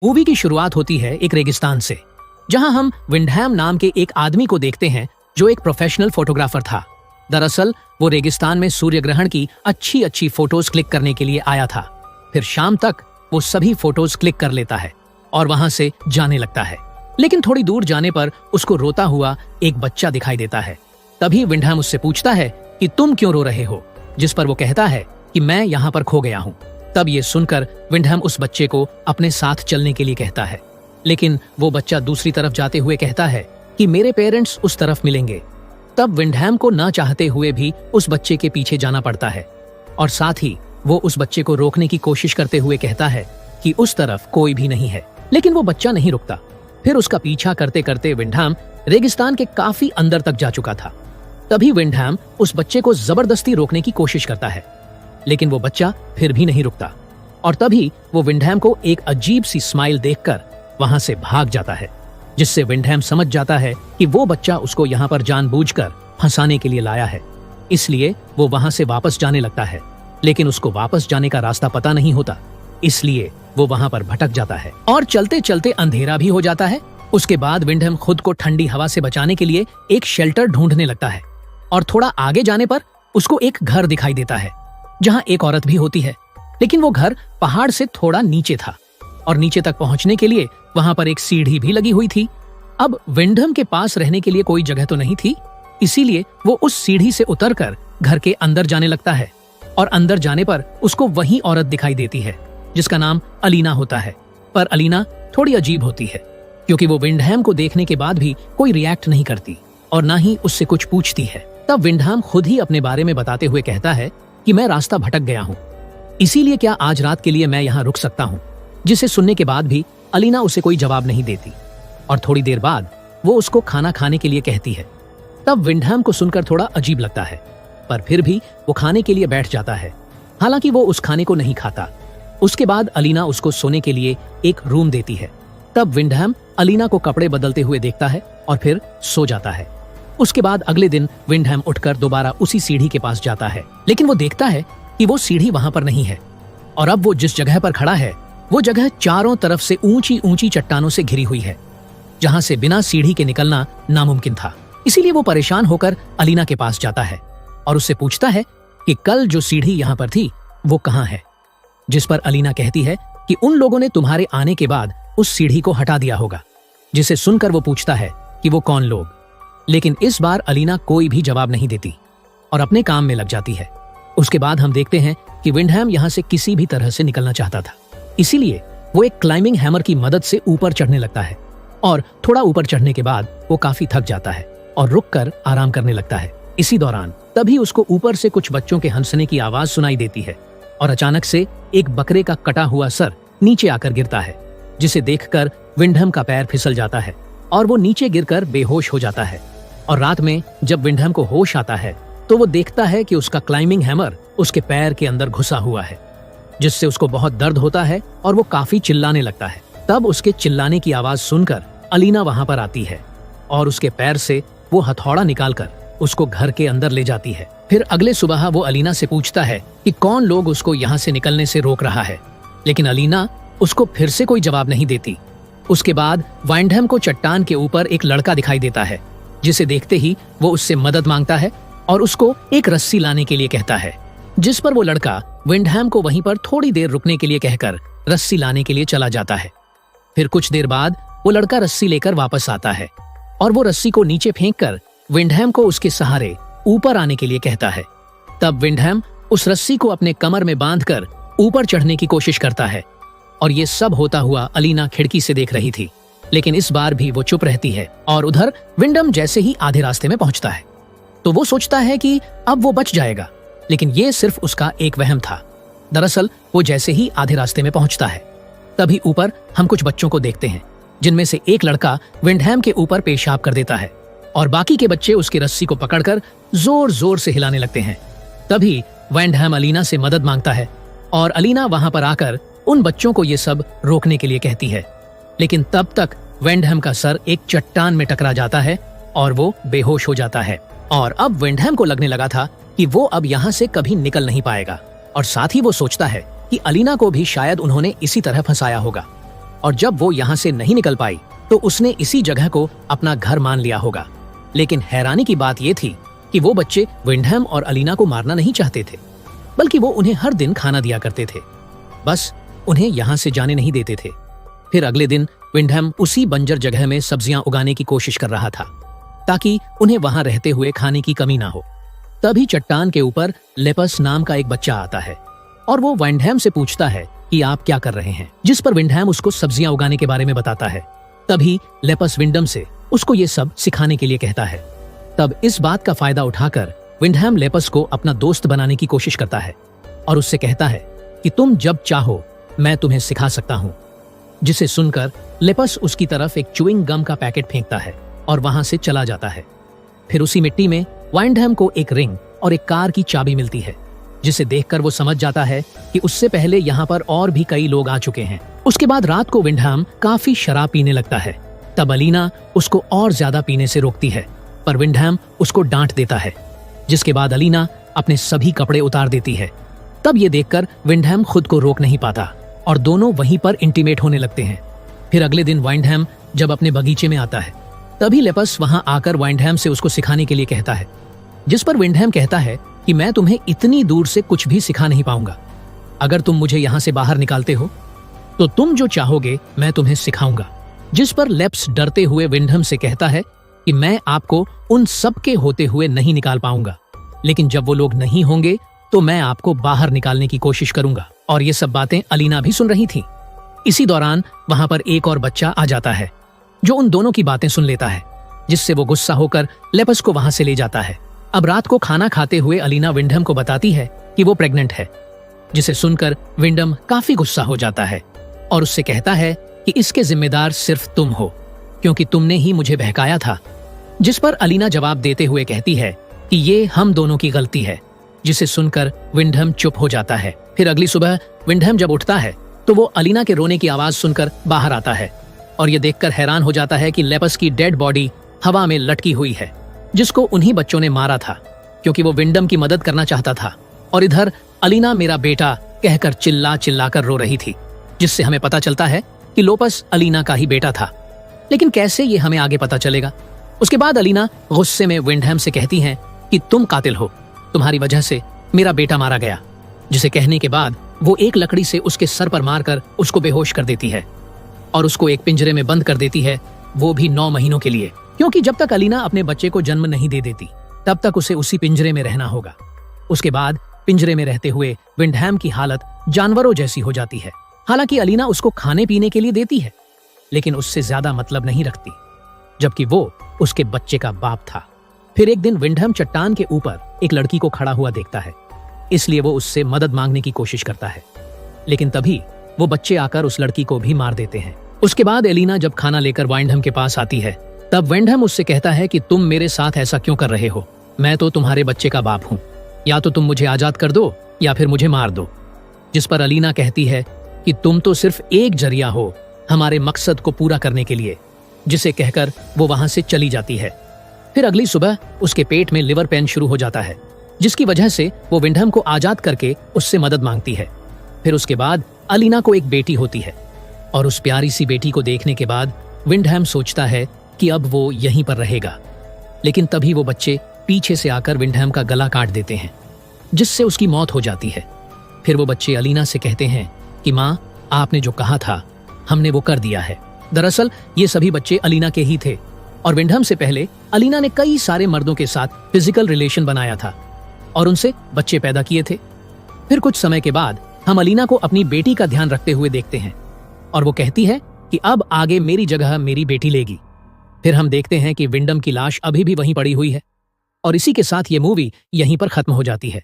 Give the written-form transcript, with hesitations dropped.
Movie की शुरुआत होती है एक रेगिस्तान से, जहां हम विंडहैम नाम के एक आदमी को देखते हैं जो एक प्रोफेशनल फोटोग्राफर था। दरअसल वो रेगिस्तान में सूर्य ग्रहण की अच्छी अच्छी फोटोज क्लिक करने के लिए आया था। फिर शाम तक वो सभी फोटोज क्लिक कर लेता है और वहां से जाने लगता है। लेकिन थोड़ी दूर जाने पर उसको रोता हुआ एक बच्चा दिखाई देता है। तभी विंडहैम उससे पूछता है कि तुम क्यों रो रहे हो, जिस पर वो कहता है कि मैं यहाँ पर खो गया हूँ। तब ये सुनकर विंडहैम उस बच्चे को अपने साथ चलने के लिए कहता है, लेकिन वो बच्चा दूसरी तरफ जाते हुए कहता है कि मेरे पेरेंट्स उस तरफ मिलेंगे। तब विंडहैम को ना चाहते हुए भी उस बच्चे के पीछे जाना पड़ता है और साथ ही वो उस बच्चे को रोकने की कोशिश करते हुए कहता है कि उस तरफ कोई भी नहीं है, लेकिन वो बच्चा नहीं रुकता। फिर उसका पीछा करते करते विंडहैम रेगिस्तान के काफी अंदर तक जा चुका था। तभी विंडहैम उस बच्चे को जबरदस्ती रोकने की कोशिश करता है, लेकिन वो बच्चा फिर भी नहीं रुकता और तभी वो विंडहैम को एक अजीब सी स्माइल देखकर वहां से भाग जाता है, जिससे विंडहैम समझ जाता है कि वो बच्चा उसको यहाँ पर जानबूझकर फंसाने के लिए लाया है। इसलिए वो वहां से वापस जाने लगता है, लेकिन उसको वापस जाने का रास्ता पता नहीं होता, इसलिए वो वहां पर भटक जाता है और चलते चलते अंधेरा भी हो जाता है। उसके बाद विंडहैम खुद को ठंडी हवा से बचाने के लिए एक शेल्टर ढूंढने लगता है और थोड़ा आगे जाने पर उसको एक घर दिखाई देता है जहां एक औरत भी होती है, लेकिन वो घर पहाड़ से थोड़ा नीचे था और नीचे तक पहुंचने के लिए वहां पर एक सीढ़ी भी लगी हुई थी। अब विंडहैम के पास रहने के लिए कोई जगह तो नहीं थी, इसीलिए वो उस सीढ़ी से उतरकर घर के अंदर जाने लगता है और अंदर जाने पर उसको वही औरत दिखाई देती है जिसका नाम अलीना होता है। पर अलीना थोड़ी अजीब होती है क्योंकि वो विंडहैम को देखने के बाद भी कोई रिएक्ट नहीं करती और ना ही उससे कुछ पूछती है। तब विंडहैम खुद ही अपने बारे में बताते हुए कहता है कि मैं रास्ता भटक गया हूँ, इसीलिए क्या आज रात के लिए मैं यहाँ रुक सकता हूँ। जिसे सुनने के बाद भी अलीना उसे कोई जवाब नहीं देती और थोड़ी देर बाद वो उसको खाना खाने के लिए कहती है। तब विंडहैम को सुनकर थोड़ा अजीब लगता है, पर फिर भी वो खाने के लिए बैठ जाता है। हालांकि वो उस खाने को नहीं खाता। उसके बाद अलीना उसको सोने के लिए एक रूम देती है। तब विंडहैम अलीना को कपड़े बदलते हुए देखता है और फिर सो जाता है। उसके बाद अगले दिन विंडहैम उठकर दोबारा उसी सीढ़ी के पास जाता है, लेकिन वो देखता है कि वो सीढ़ी वहां पर नहीं है और अब वो जिस जगह पर खड़ा है वो जगह चारों तरफ से ऊंची ऊंची चट्टानों से घिरी हुई है, जहां से बिना सीढ़ी के निकलना नामुमकिन था। इसीलिए वो परेशान होकर अलीना के पास जाता है और उससे पूछता है कि कल जो सीढ़ी यहाँ पर थी वो कहाँ है, जिस पर अलीना कहती है कि उन लोगों ने तुम्हारे आने के बाद उस सीढ़ी को हटा दिया होगा। जिसे सुनकर वो पूछता है कि वो कौन लोग, लेकिन इस बार अलीना कोई भी जवाब नहीं देती और अपने काम में लग जाती है। उसके बाद हम देखते हैं कि विंडहैम यहाँ से किसी भी तरह से निकलना चाहता था, इसीलिए वो एक क्लाइंबिंग हैमर की मदद से ऊपर चढ़ने लगता है और थोड़ा ऊपर चढ़ने के बाद वो काफी थक जाता है और रुककर आराम करने लगता है। इसी दौरान तभी उसको ऊपर से कुछ बच्चों के हंसने की आवाज सुनाई देती है और अचानक से एक बकरे का कटा हुआ सर नीचे आकर गिरता है, जिसे देखकर विंडहैम का पैर फिसल जाता है और वो नीचे गिरकर बेहोश हो जाता है। और रात में जब विंडहैम को होश आता है तो वो देखता है कि उसका क्लाइंबिंग हैमर उसके पैर के अंदर घुसा हुआ है, जिससे उसको बहुत दर्द होता है और वो काफी चिल्लाने लगता है। तब उसके चिल्लाने की आवाज सुनकर अलीना वहां पर आती है और उसके पैर से वो हथौड़ा निकालकर उसको घर के अंदर ले जाती है। फिर अगले सुबह वो अलीना से पूछता है कि कौन लोग उसको यहाँ से निकलने से रोक रहा है, लेकिन अलीना उसको फिर से कोई जवाब नहीं देती। उसके बाद विंडहैम को चट्टान के ऊपर एक लड़का दिखाई देता है, जिसे देखते ही वो उससे मदद मांगता है और उसको एक रस्सी लाने के लिए कहता है, जिस पर वो लड़का विंडहैम को वहीं पर थोड़ी देर रुकने के लिए कहकर रस्सी लाने के लिए चला जाता है। फिर कुछ देर बाद वो लड़का रस्सी लेकर वापस आता है और वो रस्सी को नीचे फेंककर विंडहैम को उसके सहारे ऊपर आने के लिए कहता है। तब विंडहैम उस रस्सी को अपने कमर में बांधकर ऊपर चढ़ने की कोशिश करता है और ये सब होता हुआ अलीना खिड़की से देख रही थी, लेकिन इस बार भी वो चुप रहती है। और उधर विंडहैम जैसे ही आधे रास्ते में पहुंचता है तो वो सोचता है कि अब वो बच जाएगा, लेकिन ये सिर्फ उसका एक वहम था। दरअसल वो जैसे ही आधे रास्ते में पहुंचता है तभी ऊपर हम कुछ बच्चों को देखते हैं, जिनमें से एक लड़का विंडहैम के ऊपर पेशाब कर देता है और बाकी के बच्चे उसकी रस्सी को पकड़कर जोर जोर से हिलाने लगते हैं। तभी विंडहैम अलीना से मदद मांगता है और अलीना वहां पर आकर उन बच्चों को ये सब रोकने के लिए कहती है, लेकिन तब तक विंडहैम का सर एक चट्टान में टकरा जाता है और वो बेहोश हो जाता है। और अब विंडहैम को लगने लगा था कि वो अब यहाँ से कभी निकल नहीं पाएगा और साथ ही वो सोचता है कि अलीना को भी शायद उन्होंने इसी तरह फंसाया होगा। और जब वो यहाँ से नहीं निकल पाई तो उसने इसी जगह को अपना घर मान लिया होगा। लेकिन हैरानी की बात ये थी कि वो बच्चे विंडहैम और अलीना को मारना नहीं चाहते थे, बल्कि वो उन्हें हर दिन खाना दिया करते थे, बस उन्हें यहाँ से जाने नहीं देते थे। फिर अगले दिन विंडहैम उसी बंजर जगह में सब्जियां उगाने की कोशिश कर रहा था ताकि उन्हें वहां रहते हुए खाने की कमी ना हो। तभी चट्टान के ऊपर लेपस नाम का एक बच्चा आता है और वो विंडहैम से पूछता है कि आप क्या कर रहे हैं, जिस पर विंडहैम उसको सब्जियां उगाने के बारे में बताता है। तभी लेपस विंडम से उसको ये सब सिखाने के लिए कहता है। तब इस बात का फायदा उठाकर विंडहैम लेपस को अपना दोस्त बनाने की कोशिश करता है और उससे कहता है कि तुम जब चाहो मैं तुम्हें सिखा सकता हूँ। जिसे सुनकर लेपस उसकी तरफ एक च्युइंग गम का पैकेट फेंकता है और वहां से चला जाता है। फिर उसी मिट्टी में विंडहैम को एक रिंग और एक कार की चाबी मिलती है, जिसे देखकर वो समझ जाता है कि उससे पहले यहाँ पर और भी कई लोग आ चुके हैं। उसके बाद रात को विंडहैम काफी शराब पीने लगता है। तब अलीना उसको और ज्यादा पीने से रोकती है, पर विंडहैम उसको डांट देता है, जिसके बाद अलीना अपने सभी कपड़े उतार देती है। तब ये देखकर विंडहैम खुद को रोक नहीं पाता और दोनों वहीं पर इंटीमेट होने लगते हैं। फिर अगले दिन विंडहैम जब अपने बगीचे में आता है, तभी लेपस वहां आकर विंडहैम से उसको सिखाने के लिए कहता है, जिस पर विंडहैम कहता है कि मैं तुम्हें इतनी दूर से कुछ भी सिखा नहीं पाऊंगा। अगर तुम मुझे यहाँ से बाहर निकालते हो तो तुम जो चाहोगे मैं तुम्हें सिखाऊंगा। जिस पर लेप्स डरते हुए विंडहैम से कहता है कि मैं आपको उन सब के होते हुए नहीं निकाल पाऊंगा, लेकिन जब वो लोग नहीं होंगे तो मैं आपको बाहर निकालने की कोशिश करूंगा। और ये सब बातें अलीना भी सुन रही थी। इसी दौरान वहां पर एक और बच्चा आ जाता है जो उन दोनों की बातें सुन लेता है, जिससे वो गुस्सा होकर लेपस को वहां से ले जाता है। अब रात को खाना खाते हुए अलीना विंडहैम को बताती है कि वो प्रेग्नेंट है, जिसे सुनकर विंडहैम काफी गुस्सा हो जाता है और उससे कहता है कि इसके जिम्मेदार सिर्फ तुम हो, क्योंकि तुमने ही मुझे बहकाया था। जिस पर अलीना जवाब देते हुए कहती है कि ये हम दोनों की गलती है, जिसे सुनकर विंडहैम चुप हो जाता है। फिर अगली सुबह विंडहैम जब उठता है तो वो अलीना के रोने की आवाज सुनकर बाहर आता है और ये देखकर हैरान हो जाता है कि लेपस की डेड बॉडी हवा में लटकी हुई है, जिसको उन्हीं बच्चों ने मारा था क्योंकि वो विंडम की मदद करना चाहता था। और इधर अलीना मेरा बेटा कहकर चिल्ला चिल्लाकर रो रही थी, जिससे हमें पता चलता है कि लोपस अलीना का ही बेटा था। लेकिन कैसे ये हमें आगे पता चलेगा। उसके बाद अलीना गुस्से में विंडहैम से कहती हैं कि तुम कातिल हो, तुम्हारी वजह से मेरा बेटा मारा गया। जिसे कहने के बाद वो एक लकड़ी से उसके सर पर मारकर उसको बेहोश कर देती है और उसको एक पिंजरे में बंद कर देती है, वो भी 9 महीनों के लिए, क्योंकि जब तक अलीना अपने बच्चे को जन्म नहीं दे देती तब तक उसे उसी पिंजरे में रहना होगा। उसके बाद पिंजरे में रहते हुए विंडहैम की हालत जानवरों जैसी हो जाती है। हालांकि अलीना उसको खाने पीने के लिए देती है, लेकिन उससे ज्यादा मतलब नहीं रखती, जबकि वो उसके बच्चे का बाप था। फिर एक दिन विंडहैम चट्टान के ऊपर एक लड़की को खड़ा हुआ देखता है, इसलिए वो उससे मदद मांगने की कोशिश करता है, लेकिन तभी वो बच्चे आकर उस लड़की को भी मार देते हैं। उसके बाद एलिना जब खाना लेकर विंडहैम के पास आती है, तब विंडहैम उससे कहता है कि तुम मेरे साथ ऐसा क्यों कर रहे हो, मैं तो तुम्हारे बच्चे का बाप हूँ, या तो तुम मुझे आजाद कर दो या फिर मुझे मार दो। जिस पर अलीना कहती है कि तुम तो सिर्फ एक जरिया हो हमारे मकसद को पूरा करने के लिए, जिसे कहकर वो वहां से चली जाती है। फिर अगली सुबह उसके पेट में लिवर पेन शुरू हो जाता है, जिसकी वजह से वो विंडहैम को आजाद करके उससे मदद मांगती है। फिर उसके बाद अलीना को एक बेटी होती है और उस प्यारी सी बेटी को देखने के बाद विंडहैम सोचता है कि अब वो यहीं पर रहेगा, लेकिन तभी वो बच्चे पीछे से आकर विंडहैम का गला काट देते हैं, जिससे उसकी मौत हो जाती है। फिर वो बच्चे अलीना से कहते हैं कि माँ, आपने जो कहा था हमने वो कर दिया है। दरअसल ये सभी बच्चे अलीना के ही थे और विंडहैम से पहले अलीना ने कई सारे मर्दों के साथ फिजिकल रिलेशन बनाया था और उनसे बच्चे पैदा किए थे। फिर कुछ समय के बाद हम अलीना को अपनी बेटी का ध्यान रखते हुए देखते हैं और वो कहती है कि अब आगे मेरी जगह मेरी बेटी लेगी। फिर हम देखते हैं कि विंडम की लाश अभी भी वहीं पड़ी हुई है और इसी के साथ ये मूवी यहीं पर खत्म हो जाती है।